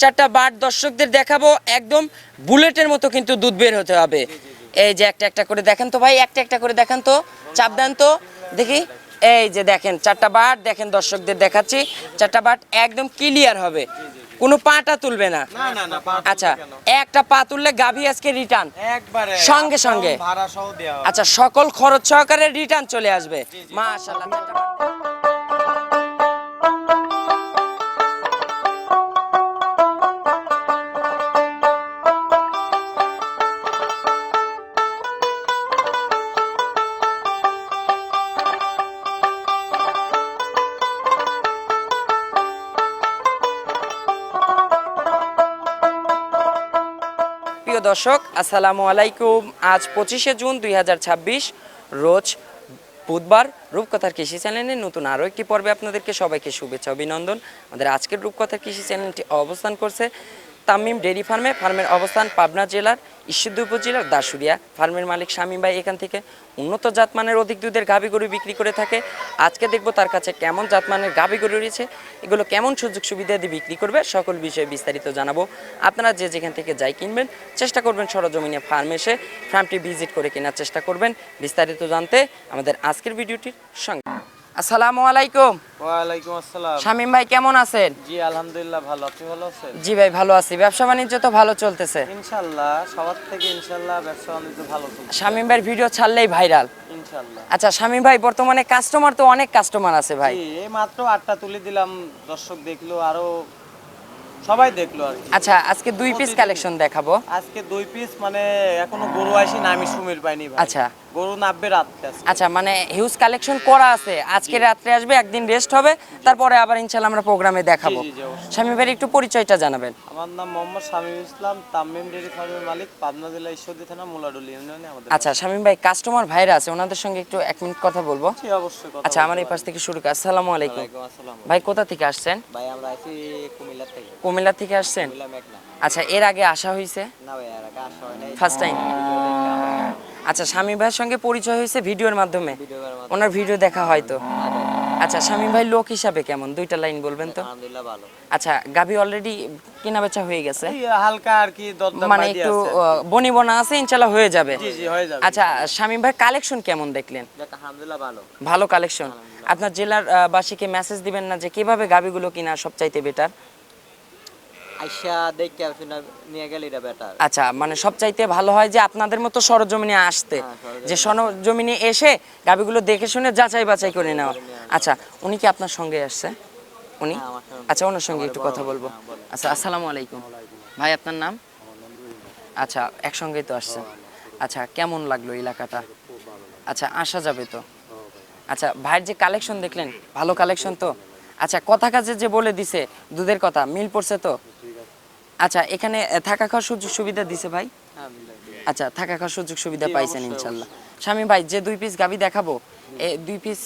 চারটা বাট দর্শকদের দেখাবো, একদম বুলেটের মতো কিন্তু দুধ বের হতে হবে। এই যে একটা একটা করে দেখেন তো ভাই, একটা একটা করে দেখান তো, চাপ দেন তো দেখি। এই যে দেখেন চারটা বাট, দেখেন দর্শকদের দেখাচ্ছি, চারটা বাট একদম ক্লিয়ার হবে, কোনো পাটা তুলবে না। আচ্ছা, একটা পা তুললে গাভী আজকে রিটার্ন একবারে সঙ্গে সঙ্গে ভাড়া সহ দেওয়া হবে। আচ্ছা, সকল খরচ সহকারে রিটার্ন চলে আসবে। মাশাআল্লাহ। প্রিয় দর্শক, আসসালামু আলাইকুম। আজ 25শে জুন 2026, রোজ বুধবার। রূপকথার কৃষি চ্যানেলের নতুন আরও একটি পর্বে আপনাদেরকে সবাইকে শুভেচ্ছা অভিনন্দন। আমাদের আজকের রূপকথার কৃষি চ্যানেলটি অবস্থান করছে তামিম ডেইরি ফার্মে। ফার্মের অবস্থান পাবনা জেলার ঈশ্বরদী উপজেলার দাসুরিয়া। ফার্মের মালিক শামীম ভাই এখান থেকে উন্নত জাতমানের অধিক দুধের গাভী গরু বিক্রি করে থাকে। আজকে দেখবো তার কাছে কেমন জাতমানের গাভী গরু রয়েছে, এগুলো কেমন সুযোগ সুবিধা দিয়ে বিক্রি করবে, সকল বিষয়ে বিস্তারিত জানাবো। আপনারা যে যেখান থেকে যাই কিনবেন চেষ্টা করবেন সরজমিনে ফার্মে এসে ফার্মটি ভিজিট করে কেনার চেষ্টা করবেন। বিস্তারিত জানতে আমাদের আজকের ভিডিওটির সঙ্গে। আসসালামু আলাইকুম। ওয়ালাইকুম আসসালাম। শামীম ভাই কেমন আছেন? জি আলহামদুলিল্লাহ ভালো, আপনি ভালো আছেন? জি ভাই ভালো আছি। ব্যবসা বাণিজ্য তো ভালো চলতেছে ইনশাআল্লাহ, সবার থেকে ইনশাআল্লাহ ব্যবসা বাণিজ্য ভালো চলছে। শামীম ভাইয়ের ভিডিও ছাড়লেই ভাইরাল ইনশাআল্লাহ। আচ্ছা শামীম ভাই, বর্তমানে কাস্টমার তো অনেক কাস্টমার আছে ভাই। জি, এই মাত্র 8টা তুলে দিলাম, দর্শক দেখলো, আরো সবাই দেখলো আর কি। আচ্ছা, আজকে 2 পিস কালেকশন দেখাবো। আজকে 2 পিস, মানে এখনো গরু আসি না, আমি সমীর পাইনি ভাই। আচ্ছা গরু নাববে রাতে আজকে। আচ্ছা, মানে হিউজ কালেকশন করা আছে। আজকে রাত্রে আসবে, একদিন রেস্ট হবে, তারপরে আবার ইনশাআল্লাহ আমরা প্রোগ্রামে দেখাবো। জি, জি, অবশ্যই। শামীম ভাইয়ের একটু পরিচয়টা জানাবেন। আমার নাম মোহাম্মদ শামীম ইসলাম, তামিম ডেইরি ফার্মের মালিক, পাবনা জেলা ঈশ্বরদী থানা মুলাডুলি ইউনিয়নে আমাদের। আচ্ছা শামীম ভাই, কাস্টমার ভাইরা আছে, ওনাদের সঙ্গে একটু 1 মিনিট কথা বলবো। জি অবশ্যই কথা আচ্ছা, আমার এই পাশ থেকে শুরু করি। আসসালামু আলাইকুম। ওয়ালাইকুম আসসালাম। ভাই কোথা থেকে আসছেন? ভাই আমরা আছি কুমিল্লা থেকে। কুমিল্লা থেকে আসছেন? কুমিল্লা মেঘনা। আচ্ছা, এর আগে আসা হয়েছে? না ভাই, আর আগে আসা হয় নাই। First time? আচ্ছা, শামীম ভাইয়ের সঙ্গে পরিচয় হয়েছে ভিডিওর মাধ্যমে, ওনার ভিডিও দেখা হয়তো। আচ্ছা শামীম ভাই, লোক হিসাবে কেমন, 2টা লাইন বলবেন তো? আলহামদুলিল্লাহ ভালো। আচ্ছা, গাভী অলরেডি কেনা বেচা হয়ে গেছে, এই হালকা আর কি দরদাম মানে বাড়িয়ে একটু আছে। বনি বনা আছে, ইনশাআল্লাহ হয়ে যাবে। জি জি হয়ে যাবে। আচ্ছা শামীম ভাই, কালেকশন কেমন দেখলেন? দেখ আলহামদুলিল্লাহ ভালো। ভালো কালেকশন। আপনার জেলার বাসীকে মেসেজ দিবেন না যে কিভাবে গাভীগুলো কিনা সবচাইতে বেটার? আইসা দেখে শুনা নিয়ে গেলে এটা বেটার। আচ্ছা, মানে সবচাইতে ভালো হয় যে আপনাদের মতো সরজমিনে আসতে, যে সরজমিনে এসে গাভীগুলো দেখে শুনে যাচাই বাছাই করে নেওয়া। আচ্ছা, উনি কি আপনার সঙ্গে আসছে? উনি? আচ্ছা, ওনার সঙ্গে একটু কথা বলবো। আচ্ছা, আসসালামু আলাইকুম ভাই, আপনার নাম? আচ্ছা, একসঙ্গেই তো আসছেন। আচ্ছা, কেমন লাগলো এলাকাটা? আচ্ছা, আসা যাবে তো? আচ্ছা, ভাইয়ের যে কালেকশন দেখলেন, ভালো কালেকশন তো? আচ্ছা, কথা কাজে যে বলে দিছে দুধের কথা, মিল পড়ছে তো? আচ্ছা, এখানে থাকা খাওয়ার সুযোগ সুবিধা দিছে ভাই? আচ্ছা, থাকা খাওয়ার সুযোগ সুবিধা পাইছেন ইনশাআল্লাহ। শামীম ভাই, যে 2 পিস গাভী দেখাবো, এই 2 পিস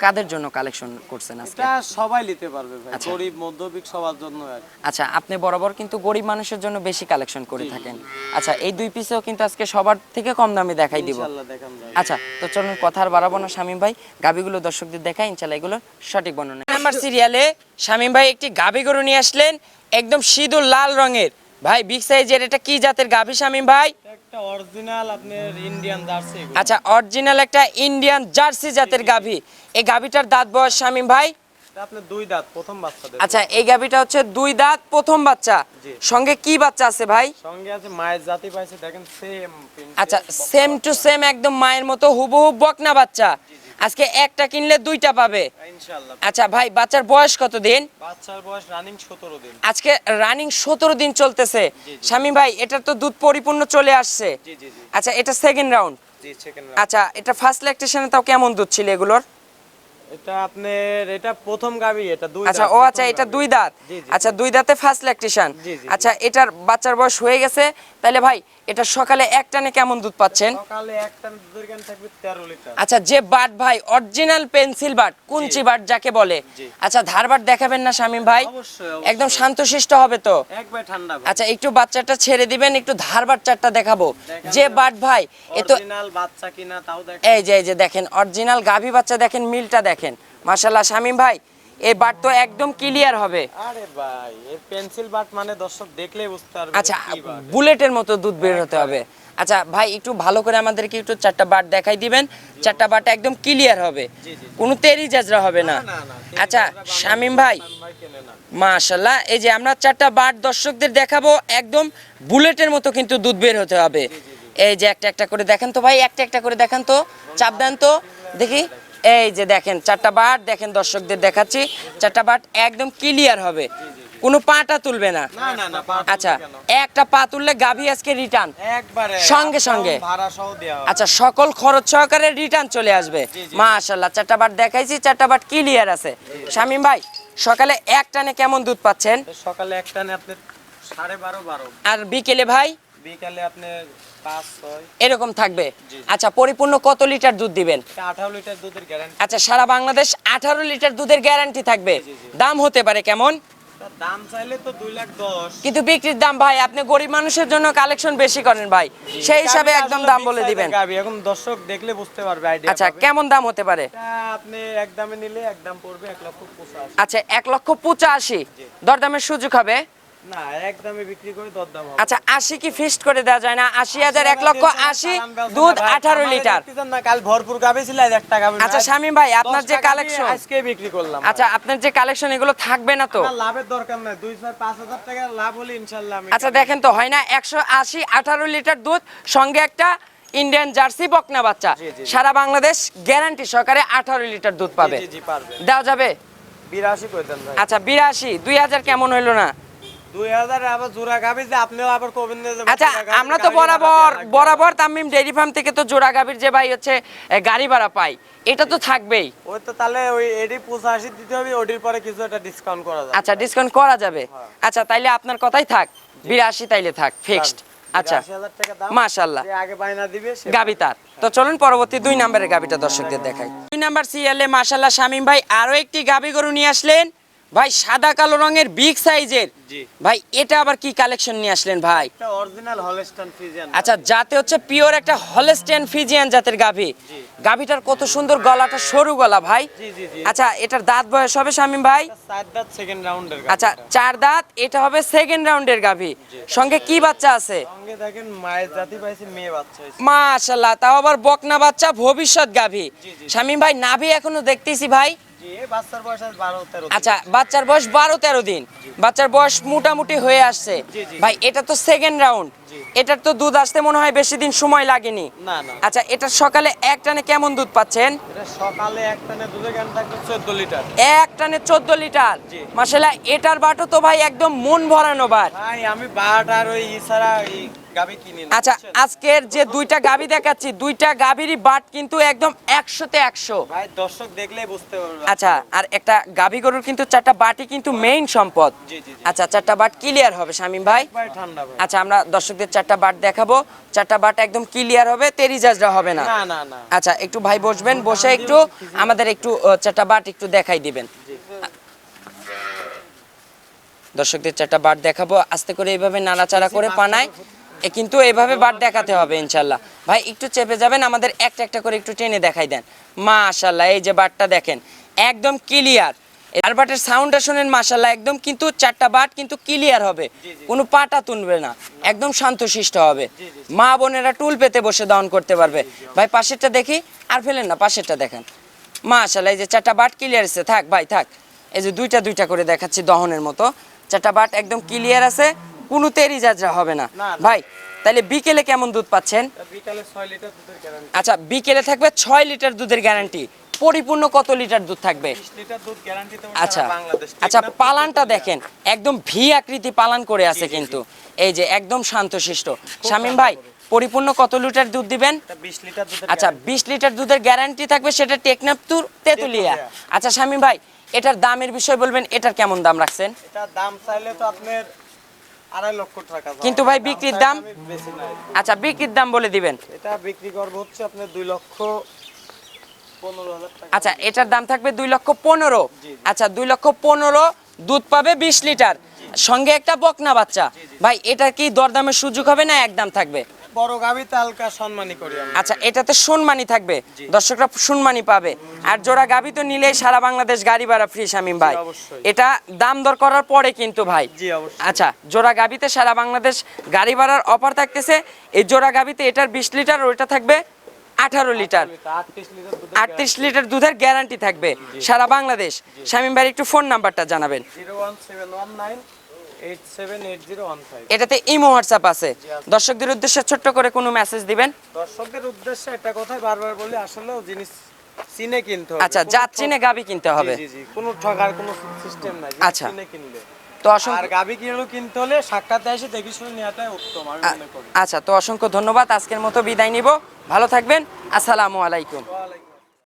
কাদের জন্য কালেকশন করছেন আজকে? এটা সবাই নিতে পারবে ভাই, গরিব মধ্যবিত্ত সবার জন্য আর কি। আচ্ছা, আপনি বরাবর কিন্তু গরিব মানুষের জন্য বেশি কালেকশন করে থাকেন। আচ্ছা, এই 2 পিসও কিন্তু আজকে সবার থেকে কম দামে দেখাই দিব। ইনশাআল্লাহ দেখান ভাই। আচ্ছা, তো চলুন কথা আর বাড়াবো না শামীম ভাই, গাভীগুলো দর্শকদের দেখাই, ইনশাআল্লাহ এগুলো সঠিক বর্ণনা। নাম্বার সিরিয়ালে শামীম ভাই একটি গাভী গরু নিয়ে আসলেন, একদম সিঁদুর লাল রঙের। ভাই বিগ সাইজের, এটা কি জাতের গাভী শামীম ভাই? একটা অরিজিনাল আপনার ইন্ডিয়ান জার্সি। আচ্ছা, অরিজিনাল একটা ইন্ডিয়ান জার্সি জাতের গাভী। এই গাভীটার দাঁত বয়স শামীম ভাই? এটা আপনার 2 দাঁত, প্রথম বাচ্চা দেবে। আচ্ছা, এই গাভীটা হচ্ছে 2 দাঁত প্রথম বাচ্চা। সঙ্গে কি বাচ্চা আছে ভাই? সঙ্গে আছে মায়ের জাতি পাইছে, দেখেন সেম। আচ্ছা, সেম টু সেম, একদম মায়ের মতো হুবহু বকনা বাচ্চা। আজকে একটা কিনলে 2টা পাবে ইনশাআল্লাহ। আচ্ছা ভাই, বাচ্চার বয়স কত দিন? বাচ্চার বয়স রানিং 17 দিন। আজকে রানিং 17 দিন চলতেছে। শামীম ভাই, এটা তো দুধ পরিপূর্ণ চলে আসছে। জি জি জি। আচ্ছা, এটা সেকেন্ড রাউন্ড। জি সেকেন্ড। আচ্ছা, এটা ফার্স্ট ল্যাকটেশনে তাও কেমন দুধ ছিল এগুলোর? এটা আপনার এটা প্রথম গাবি, এটা 2 দাঁত। আচ্ছা, ও আচ্ছা, এটা 2 দাঁত। জি, জি, আচ্ছা, 2 দাঁতে ফার্স্ট ল্যাকটেশন। জি, জি, আচ্ছা, এটার বাচ্চার বয়স হয়ে গেছে, তাহলে ভাই এটা সকালে এক টানে কেমন দুধ পাচ্ছেন? সকালে একটা দুধের ক্যান থাকবে 13 লিটার। আচ্ছা, যে বাট ভাই অরিজিনাল পেন্সিল বাট, কুঞ্চি বাট যাকে বলে। আচ্ছা, ধার বাট দেখাবেন না শামীম ভাই? অবশ্যই একদম শান্তশিষ্ট হবে তো? একবার ঠান্ডা। আচ্ছা, একটু বাচ্চাটা ছেড়ে দিবেন, একটু ধার বাচ্চাটা দেখাবো। যে বাট ভাই, এ তো অরিজিনাল বাচ্চা কিনা তাও দেখেন। এই যে দেখেন অরিজিনাল গাভী বাচ্চা, দেখেন মিলটা দেখেন। মাশাআল্লাহ শামীম ভাই, এই বাট তো একদম ক্লিয়ার হবে। আরে ভাই এই পেন্সিল বাট মানে দর্শক দেখলেই বুঝতে পারবে আচ্ছা কি বাট। বুলেটের মতো দুধ বের হতে হবে। আচ্ছা ভাই একটু ভালো করে আমাদেরকে একটু চারটা বাট দেখাই দিবেন, চারটা বাট একদম ক্লিয়ার হবে, জি জি কোনো তেরি জাজরা হবে না। না না আচ্ছা শামীম ভাই ভাই কেনে না। মাশাল্লাহ, এই যে আমরা চারটা বাট দর্শকদের দেখাবো, একদম বুলেটের মতো কিন্তু দুধ বের হতে হবে। এই যে একটা একটা করে দেখান তো ভাই, একটা একটা করে দেখান তো, চাপ দেন তো দেখি। এই যে দেখেন চারটা বাট দেখেন, দর্শকদের দেখাচ্ছি, চারটা বাট একদম ক্লিয়ার হবে, কোনো পাটা তুলবে না। না না না পা আচ্ছা কেন? একটা পা তুললে গাভী আজকে রিটার্ন একবারে সঙ্গে up down সঙ্গে। ভাড়া সহ দেওয়া হবে। আচ্ছা সকল খরচ সহকারে রিটার্ন চলে আসবে। জি, জি। মাশাআল্লাহ, চারটা বাট দেখাইছি, চারটা বাট ক্লিয়ার আছে। শামীম ভাই সকালে এক টানে কেমন দুধ পাচ্ছেন? তো সকালে একটানে আপনি 12.5 আর বিকেলে ভাই বিকালে আপনি 5-6 এরকম থাকবে? জি। আচ্ছা পরিপূর্ণ কত লিটার দুধ দিবেন? 18 লিটার দুধের গ্যারান্টি। আচ্ছা সারা বাংলাদেশ 18 লিটার দুধের গ্যারান্টি থাকবে। জি, জি। দাম হতে পারে কেমন? তার দাম চাইলে তো 2,10,000। কিন্তু বিক্রির দাম ভাই, আপনি গরিব মানুষের জন্য কালেকশন বেশি করেন ভাই, সেই হিসাবে একদম দাম বলে দিবেন। গাবি এখন দর্শক দেখলে বুঝতে পারবে আইডিয়া। আচ্ছা কেমন দাম হতে পারে? আপনি একদমে নিলে একদম পড়বে 1,85,000। আচ্ছা 1,85,000, দরদামের সুযোগ হবে? না একদমে বিক্রি করে দরদাম হবে। আচ্ছা 80 কি ফিক্সড করে দেওয়া যায় না? 80,000, 1,80,000, দুধ 18 লিটার। না কাল ভরপুর গাবি ছিল, আজ একটা গাবি। আচ্ছা শামীম ভাই আপনার যে কালেকশন, আজকে বিক্রি করলাম। আচ্ছা আপনার যে কালেকশন এগুলো থাকবে না তো? আমার লাভের দরকার নাই, 2-5,000 টাকা লাভ হলে ইনশাআল্লাহ আমি। আচ্ছা দেখেন তো হয় না, 180 18 লিটার দুধ, সঙ্গে একটা ইন্ডিয়ান জার্সি বকনা বাচ্চা, জি, জি, জি। সারা বাংলাদেশ গ্যারান্টি সহকারে 18 লিটার দুধ পাবে। জি জি পারবে। দেওয়া যাবে? 82 করে দেন ভাই। আচ্ছা 82, 2000 কেমন হইলো না? 2000 আবার জোড়া গাবি যে আপনিও আবার কবেন না যে আচ্ছা জোড়া গাভী আমরা তো গাড়ি ভাড়া দেয়া বরাবর লাগবে। বরাবর তামিম ডেইরি ফার্ম থেকে তো জোড়া গাভীর যে ভাই হচ্ছে গাড়ি ভাড়া পাই, এটা তো থাকবেই। ওই তো তাহলে ওই এডি 85 দিতে হবে, ওটির পরে কিছু একটা ডিসকাউন্ট করা যাবে। আচ্ছা ডিসকাউন্ট করা যাবে। আচ্ছা তাইলে আপনার কথাই থাক, 82 তাইলে থাক ফিক্সড। আচ্ছা 80,000 টাকা দাম। মাশাআল্লাহ, যে আগে বাইনা দিবে সে গাবি তার। তো চলুন পরবর্তী 2 নম্বরের গাবিটা দর্শকদের দেখাই। 2 নাম্বার সিরিয়ালে মাশাআল্লাহ শামীম ভাই আরো একটি গাবি গরু নিয়ে আসলেন ভাই, সাদা কালো রঙের বিগ সাইজের। জি। ভাই এটা আবার কি কালেকশন নিয়ে আসলেন ভাই? একটা অরিজিনাল হলস্টাইন ফ্রিজিয়ান। আচ্ছা যাতে হচ্ছে পিওর একটা হলস্টেইন ফ্রিজিয়ান জাতের গাভী। জি। গাভীটার কত সুন্দর গলাটা, সরু গলা ভাই। জি জি জি। আচ্ছা এটার দাঁত বয়স হবে শামীম ভাই? 4 দাঁত সেকেন্ড রাউন্ডের। আচ্ছা 4 দাঁত, এটা হবে সেকেন্ড রাউন্ডের গাভী। সঙ্গে কি বাচ্চা আছে? সঙ্গে দেখেন মায়ের জাতি পাইছে, মেয়ে বাচ্চা হইছে। মাশাআল্লাহ, তাও আবার বকনা বাচ্চা, ভবিষ্যৎ গাভী। জি, জি। শামীম ভাই নাভি এখনো দেখতেছি ভাই। জি এই বাচ্চার বয়স আজ 12-13 দিন। আচ্ছা বাচ্চার বয়স 12-13 দিন, বাচ্চার বয়স মোটামুটি হয়ে আসছে। জি, জি। ভাই এটা তো সেকেন্ড রাউন্ড, জি। এটার তো দুধ আসতে মনে হয় বেশি দিন সময় লাগেনি। না না আচ্ছা এটা সকালে এক টানে কেমন দুধ পাচ্ছেন? এটা সকালে একটানে দুধের গান থাকবে 14 লিটার। এক টানে 14 লিটার। জি। মাশাআল্লাহ এটার বাটও তো ভাই একদম মন ভরানো বাট। ভাই আমি বাট আর ওই ছাড়া এই গাবি কিনি না। আচ্ছা বুঝছেন? আজকের যে দুইটা গাভী দেখাচ্ছি, দুইটা গাভীরই বাট কিন্তু একদম 100-তে 100। ভাই দর্শক দেখলেই বুঝতে পারবে। আচ্ছা আর একটা গাভী গরুর কিন্তু চারটা বাটই কিন্তু মেইন সম্পদ। জি জি জি। আচ্ছা চারটা বাট ক্লিয়ার হবে শামীম ভাই। ভাই ঠান্ডা ভাই। আচ্ছা আমরা দর্শকদের চারটা বাট দেখাবো, চারটা বাট একদম ক্লিয়ার হবে, তেরিজাজরা হবে না। না না না। আচ্ছা একটু ভাই বসবেন, বসে একটু আমাদের একটু চারটা বাট একটু দেখাই দিবেন। জি। দর্শকদের চারটা বাট দেখাবো, আস্তে করে এইভাবে নাড়াচাড়া করে পানায় কিন্তু এইভাবে বাট দেখাতে হবে ইনশাল্লাহ। ভাই একটু চেপে যাবেন, আমাদের একটা একটা করে একটু টেনে দেখাই দেন। মাশাআল্লাহ এই যে বাটটা দেখেন একদম ক্লিয়ার, আর বাটের সাউন্ডটা শুনেন মাশাআল্লাহ, একদম কিন্তু চারটা বাট কিন্তু ক্লিয়ার হবে, কোনো পাটা তুলবে না, একদম শান্তশিষ্ট হবে। মা বোনেরা টুল পেতে বসে দহন করতে পারবে। ভাই পাশেরটা দেখি, আর ফেলেন না, পাশেরটা দেখেন। মাশাআল্লাহ এই যে চারটা বাট ক্লিয়ার আছে, থাক ভাই থাক। এই যে দুইটা দুইটা করে দেখাচ্ছি দহনের মতো, চারটা বাট একদম ক্লিয়ার আছে, কোনো তেরিজাজরা হবে না। না। ভাই তাহলে বিকেলে কেমন দুধ পাচ্ছেন? বিকালে 6 লিটার দুধের গ্যারান্টি। আচ্ছা বিকেলে থাকবে 6 লিটার দুধের গ্যারান্টি। পরিপূর্ণ কত লিটার দুধ থাকবে? 20 লিটার দুধ গ্যারান্টি তো আচ্ছা সারা বাংলাদেশ। ঠিক আচ্ছা না? পালানটা দেখেন একদম ভি আকৃতি পালান করে আছে কিন্তু, এই যে একদম শান্তশিষ্ট। শামীম ভাই পরিপূর্ণ কত লিটার দুধ দিবেন? এটা 20 লিটার দুধের আচ্ছা 20 লিটার দুধের গ্যারান্টি থাকবে, সেটা টেকনাফতুর তেতুলিয়া। আচ্ছা শামীম ভাই এটার দামের বিষয় বলবেন, এটার কেমন দাম রাখছেন? এটা দাম চাইলে তো আপনার 2.5 লক্ষ টাকা। কিন্তু ভাই বিক্রির দাম? আমি বেশি নাই। আচ্ছা বিক্রির দাম বলে দিবেন। এটা বিক্রি করব হচ্ছে আপনার 2,15,000 টাকা। আচ্ছা এটার দাম থাকবে 2,15,000। জি, জি। আচ্ছা 2,15,000 দুধ পাবে 20 লিটার, সঙ্গে একটা বকনা বাচ্চা। ভাই এটা কি দরদামের সুযোগ হবে না একদম থাকবে? বড় গাবিতে হালকা সম্মানী করি আমরা। আচ্ছা, এটাতে সম্মানী থাকবে, জি। দর্শকরা সম্মানী পাবে। আর জোড়া গাভী তো নিলেই সারা বাংলাদেশ গাড়ি ভাড়া ফ্রি শামীম ভাই। অবশ্যই। এটা দাম দর করার পরে কিন্তু ভাই। জি অবশ্যই। আচ্ছা, জোড়া গাভীতে সারা বাংলাদেশ গাড়ি ভাড়ার অফার থাকতেছে। এই জোড়া গাভীতে এটার 20 লিটার, ওইটা থাকবে 18 লিটার। 38 লিটার দুধ। 38 লিটার দুধের গ্যারান্টি থাকবে সারা বাংলাদেশ। শামীম ভাই একটু ফোন নাম্বারটা জানাবেন। 01719878015। এটাতে ইমো হোয়াটসঅ্যাপ আছে। দর্শকদের উদ্দেশ্যে ছোট্ট করে কোনো মেসেজ দিবেন? দর্শকদের উদ্দেশ্যে একটা কথাই বারবার বলি, আসলে জিনিস চিনে কিনতে হবে। আচ্ছা, কোনো যা চিনে গাভী কিনতে হবে। জি জি, কোনো ঠকার কোনো সিস্টেম নাই, আচ্ছা। চিনে কিনলে। তো আর অসংখ্য গাবি কিনতে হলে সাক্ষাতে এসে দেখে শুনে নেওয়াটাই উত্তম আমি মনে করি। আচ্ছা, তো অসংখ্য ধন্যবাদ। আজকের মতো বিদায় নিব। ভালো থাকবেন। আসসালামু আলাইকুম। ওয়ালাইকুম